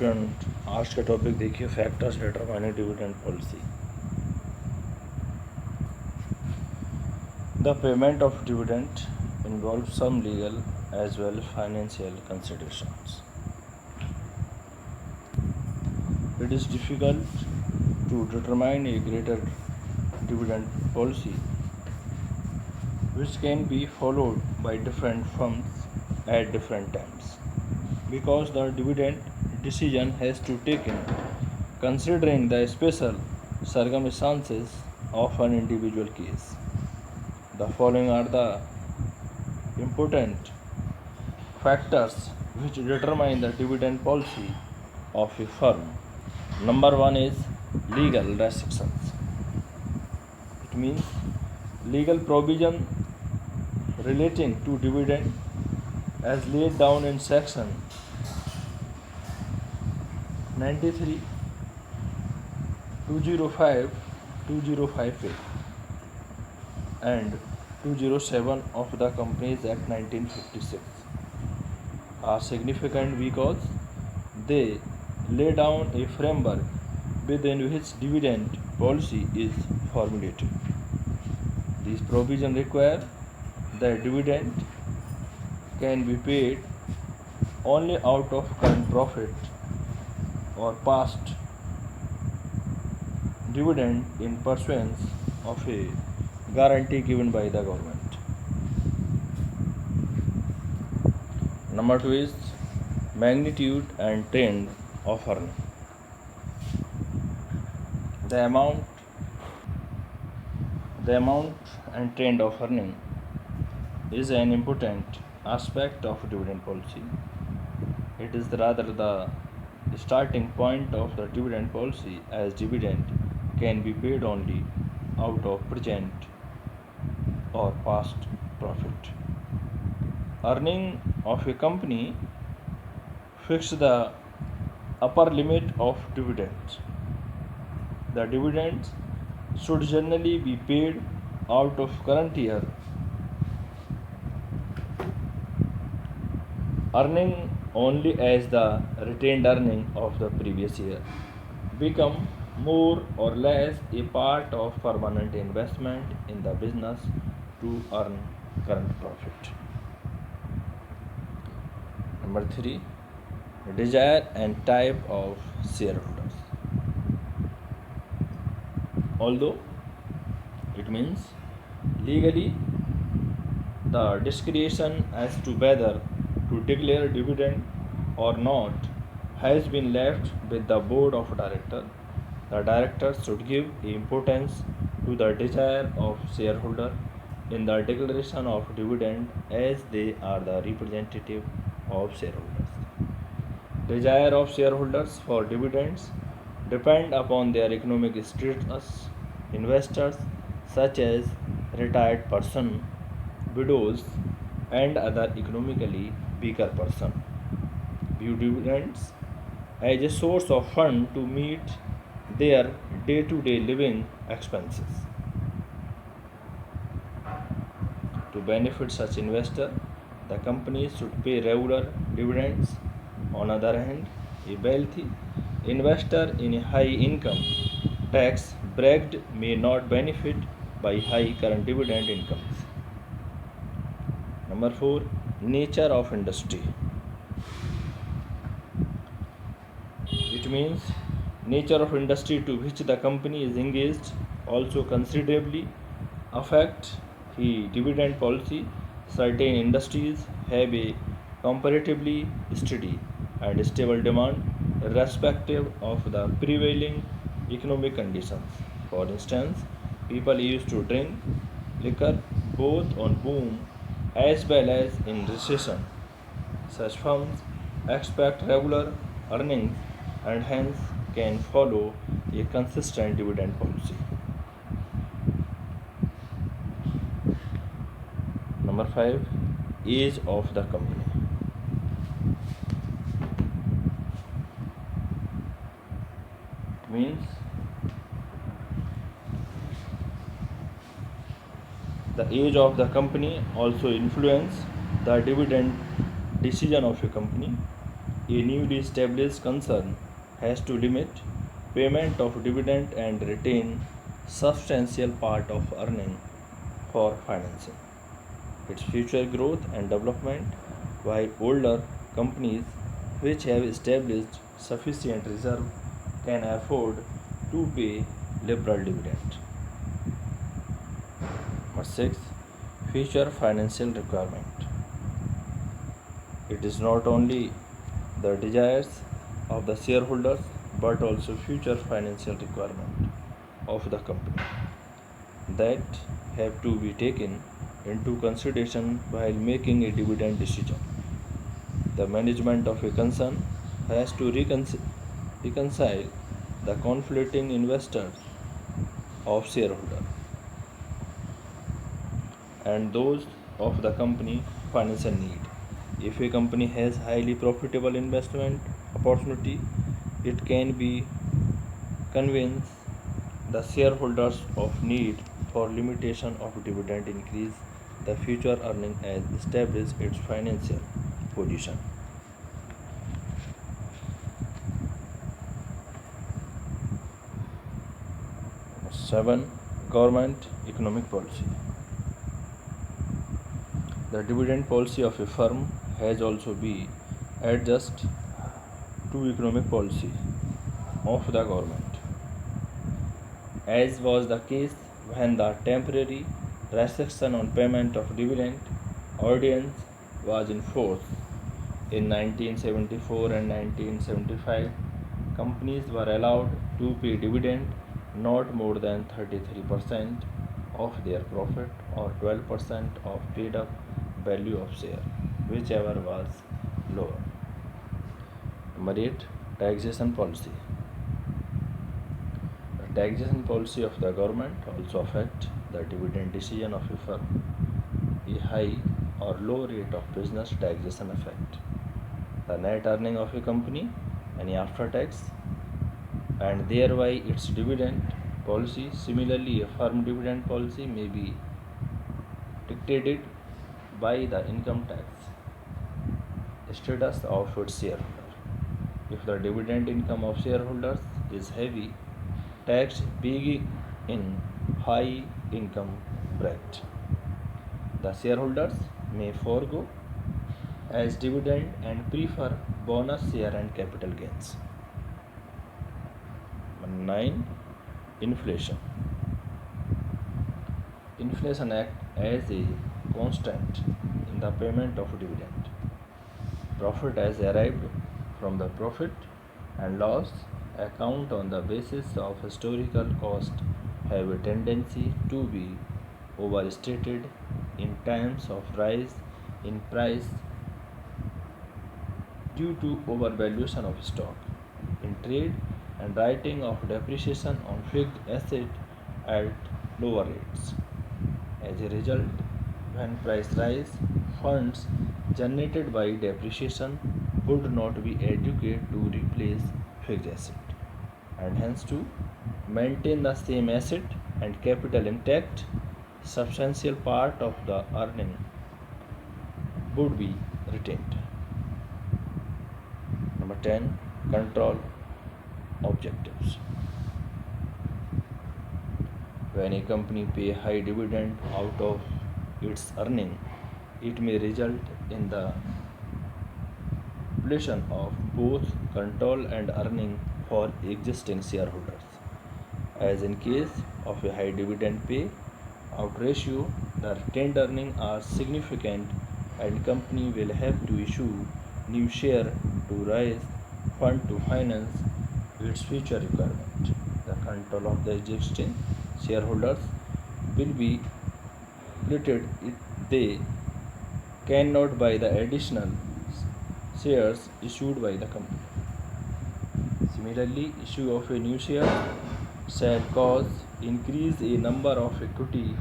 Student, आज का topic देखिए factors determining dividend policy. The payment of dividend involves some legal as well financial considerations. It is difficult to determine a greater dividend policy which can be followed by different firms at different times because the dividend decision has to take in considering the special circumstances of an individual case. The following are the important factors which determine the dividend policy of a firm. Number one is legal restrictions. It means legal provision relating to dividend as laid down in section 93, 205, 205A and 207 of the Companies Act 1956 are significant because they lay down a framework within which dividend policy is formulated. These provisions require that dividend can be paid only out of current profit or past dividend in pursuance of a guarantee given by the government. Number two is magnitude and trend of earning. The amount and trend of earning is an important aspect of dividend policy. It is rather the starting point of the dividend policy, as dividend can be paid only out of present or past profit. Earning of a company fix the upper limit of dividends. The dividends should generally be paid out of current year earning only as the retained earning of the previous year become more or less a part of permanent investment in the business to earn current profit. Number three, desire and type of shareholders. Although it means legally the discretion as to whether to declare dividend or not has been left with the board of directors. The directors should give importance to the desire of shareholder in the declaration of dividend as they are the representative of shareholders. Desire of shareholders for dividends depend upon their economic status. Investors such as retired person, widows and other economically weaker person view dividends as a source of fund to meet their day-to-day living expenses. To benefit such investor, the companies should pay regular dividends. On the other hand, a wealthy investor in a high income tax bracket may not benefit by high current dividend incomes. Number four, nature of industry. It means nature of industry to which the company is engaged also considerably affect the dividend policy. Certain industries have a comparatively steady and stable demand irrespective of the prevailing economic conditions. For instance, people used to drink liquor both on boom as well as in recession. Such firms expect regular earnings and hence can follow a consistent dividend policy. Number five, age of the company. It means the age of the company also influence the dividend decision of a company. a newly established concern has to limit payment of dividend and retain substantial part of earning for financing its future growth and development, while older companies which have established sufficient reserve can afford to pay liberal dividend. Number 6. Future financial requirement. It is not only the desires of the shareholders but also future financial requirement of the company that have to be taken into consideration while making a dividend decision. The management of a concern has to reconcile the conflicting investors of shareholder and those of the company financial need. If a company has highly profitable investment opportunity, it can be convince the shareholders of need for limitation of dividend increase the future earning as establish its financial position. 7. Government economic policy. The dividend policy of a firm has also been adjusted to economic policy of the government, as was the case when the temporary restriction on payment of dividend ordinance was in force in 1974 and 1975. Companies were allowed to pay dividend not more than 33% of their profit or 12% of paid up value of share, whichever was lower. Number 8. Taxation policy. The taxation policy of the government also affect the dividend decision of a firm. A high or low rate of business taxation affect the net earning of a company, any after tax, and thereby its dividend policy. Similarly, a firm dividend policy may be dictated by the income tax status of its shareholder. If the dividend income of shareholders is heavy, tax being in high income bracket, the shareholders may forego as dividend and prefer bonus share and capital gains. 9. Inflation. Inflation acts as a constant in the payment of dividend. Profit as arrived from the profit and loss account on the basis of historical cost have a tendency to be overstated in times of rise in price due to overvaluation of stock in trade and writing of depreciation on fixed asset at lower rates. As a result, when price rise, funds generated by depreciation would not be adequate to replace fixed asset, and hence to maintain the same asset and capital intact, substantial part of the earning would be retained. Number 10. Control objectives. When a company pay high dividend out of its earning, it may result in the depletion of both control and earning for existing shareholders. As in case of a high dividend pay out ratio, the retained earnings are significant and company will have to issue new share to raise fund to finance its future requirement. The control of the existing shareholders will be depleted if they cannot buy the additional shares issued by the company. Similarly, issue of a new share shall cause increase a number of equity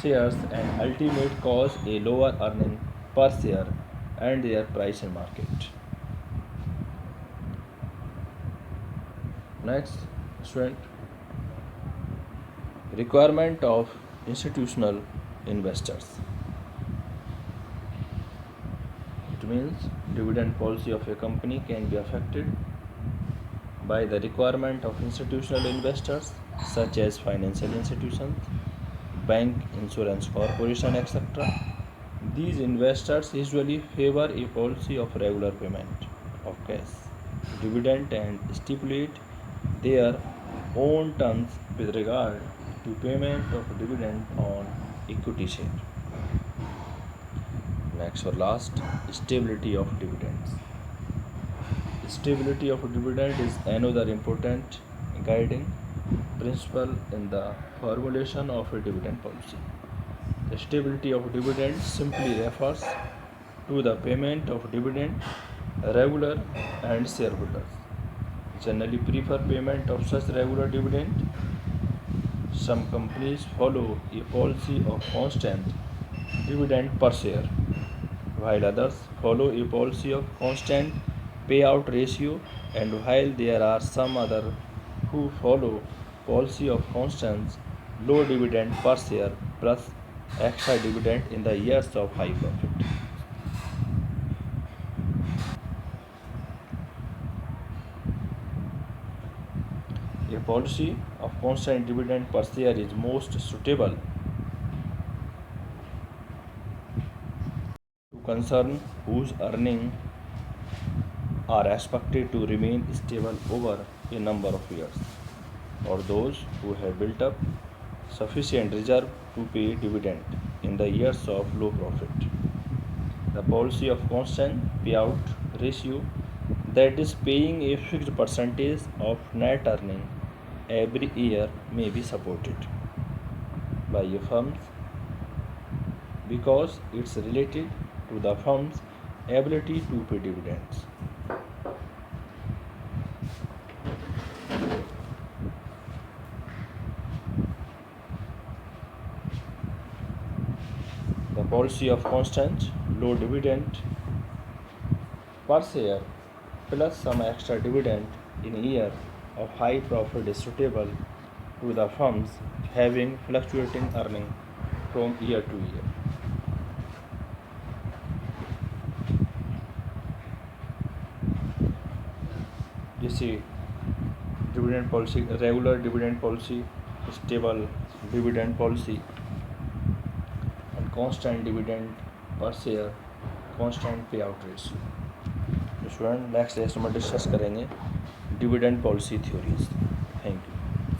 shares and ultimate cause a lower earning per share and their price in market. Next, student, requirement of institutional investors. It means dividend policy of a company can be affected by the requirement of institutional investors such as financial institutions, bank, insurance corporation, etc. These investors usually favor a policy of regular payment of cash dividend and stipulate their own terms with regard to payment of dividend on equity share. Next or last, stability of dividends. Stability of dividend is another important guiding principle in the formulation of a dividend policy. The stability of dividend simply refers to the payment of dividend. Regular and shareholders generally prefer payment of such regular dividend. Some companies follow a policy of constant dividend per share, while others follow a policy of constant payout ratio, and while there are some other who follow policy of constant low dividend per share plus extra dividend in the years of high profit. A policy of constant dividend per share is most suitable to concerns whose earnings are expected to remain stable over a number of years, or those who have built up sufficient reserve to pay dividend in the years of low profit. The policy of constant payout ratio, that is paying a fixed percentage of net earning every year, may be supported by a firm because it's related to the firm's ability to pay dividends. The policy of constant low dividend per share plus some extra dividend in a year of high profit is suitable to the firms having fluctuating earning from year to year. You see, dividend policy, regular dividend policy, stable dividend policy, and constant dividend per share, constant payout ratio. तो student next lecture में discuss करेंगे dividend policy theories.